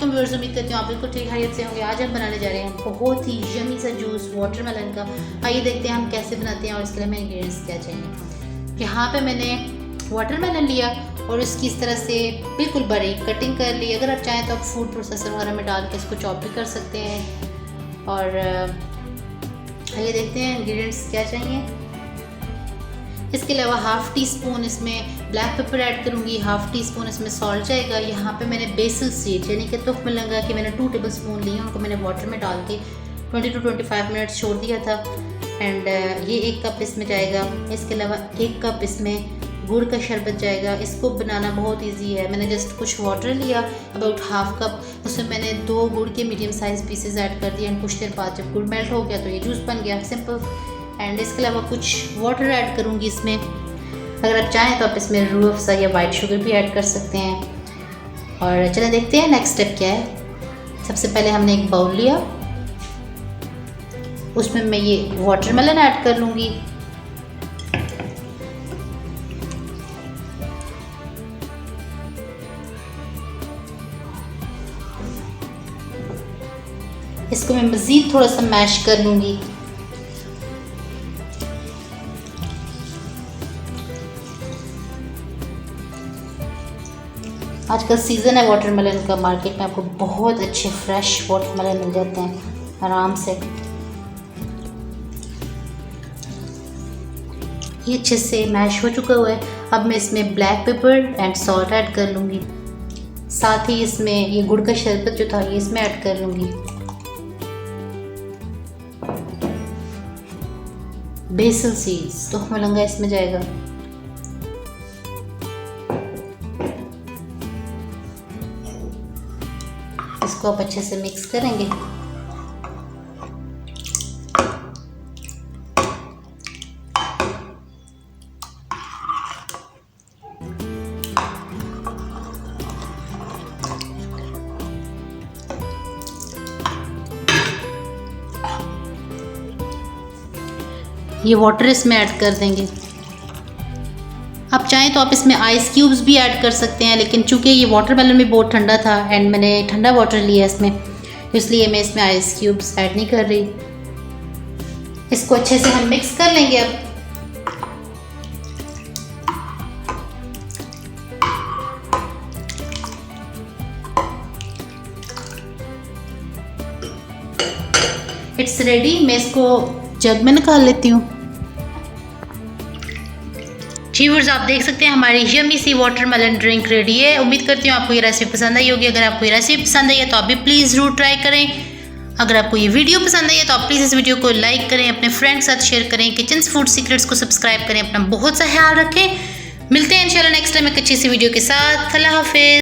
वालेकुम व्यूअर्स, उम्मीद करती हूँ आप बिल्कुल ठीक खैरियत से होंगे। आज हम बनाने जा रहे हैं बहुत ही यमी सा जूस वाटरमेलन का। आइए देखते हैं हम कैसे बनाते हैं और इसके लिए हमें इंग्रेडिएंट्स क्या चाहिए। यहाँ पे मैंने वाटरमेलन लिया और इसकी इस तरह से बिल्कुल बारीक कटिंग कर ली। अगर आप चाहें तो आप फूड प्रोसेसर वगैरह में डाल के इसको चॉप भी कर सकते हैं। और आइए देखते हैं इंग्रेडिएंट्स क्या चाहिए। इसके अलावा हाफ़ टी स्पून इसमें ब्लैक पेपर ऐड करूँगी, हाफ़ टी स्पून इसमें सॉल्ट जाएगा। यहाँ पे मैंने बेसल सीड यानी कि तुख मिलंगा कि मैंने 2 टेबल स्पून लिए, उनको मैंने वाटर में डाल के 20 to 25 मिनट्स छोड़ दिया था। एंड ये 1 कप इसमें जाएगा। इसके अलावा 1 कप इसमें गुड़ का शरबत जाएगा। इसको बनाना बहुत ईजी है। मैंने जस्ट कुछ वाटर लिया अबाउट हाफ़ कप, उसमें मैंने 2 गुड़ के मीडियम साइज़ पीसेज ऐड कर दिए एंड कुछ देर बाद जब गुड़ मेल्ट हो गया तो ये जूस बन गया, सिंपल। एंड इसके अलावा कुछ वाटर ऐड करूँगी इसमें। अगर आप चाहें तो आप इसमें रूह अफ़ज़ा या वाइट शुगर भी ऐड कर सकते हैं। और चलें देखते हैं नेक्स्ट स्टेप क्या है। सबसे पहले हमने एक बाउल लिया, उसमें मैं ये वाटरमेलन ऐड कर लूँगी। इसको मैं मज़ीद थोड़ा सा मैश कर लूँगी। आजकल सीज़न है वाटरमेलन का, मार्केट में आपको बहुत अच्छे फ्रेश वाटरमेलन मिल जाते हैं आराम से। ये अच्छे से मैश हो चुका हुआ है। अब मैं इसमें black pepper and salt add कर लूँगी। साथ ही इसमें ये गुड़ का शरबत जो था ये इसमें ऐड कर लूँगी। बेसल सीड्स तुख मिलंगा इसमें जाएगा। इसको आप अच्छे से मिक्स करेंगे। ये वाटर इसमें ऐड कर देंगे। आप चाहें तो आप इसमें आइस क्यूब्स भी ऐड कर सकते हैं, लेकिन चूंकि ये वाटरमेलन भी बहुत ठंडा था एंड मैंने ठंडा वाटर लिया इसमें, इसलिए मैं इसमें आइस क्यूब्स ऐड नहीं कर रही। इसको अच्छे से हम मिक्स कर लेंगे। अब इट्स रेडी। मैं इसको जग में निकाल लेती हूँ। जी व्यूअर्स, आप देख सकते हैं हमारी यम्मी सी वाटरमेलन ड्रिंक रेडी है। उम्मीद करती हूँ आपको ये रेसिपी पसंद आई होगी। अगर आपको ये रेसिपी पसंद आई है तो आप भी प्लीज़ ज़रूर ट्राई करें। अगर आपको ये वीडियो पसंद आई है तो आप प्लीज़ इस वीडियो को लाइक करें, अपने फ्रेंड के साथ शेयर करें। किचन्स फूड सीक्रेट्स को सब्सक्राइब करें। अपना बहुत सा ख्याल रखें। मिलते हैं इंशाल्लाह नेक्स्ट टाइम एक अच्छी सी वीडियो के साथ। अल्लाह हाफिज़।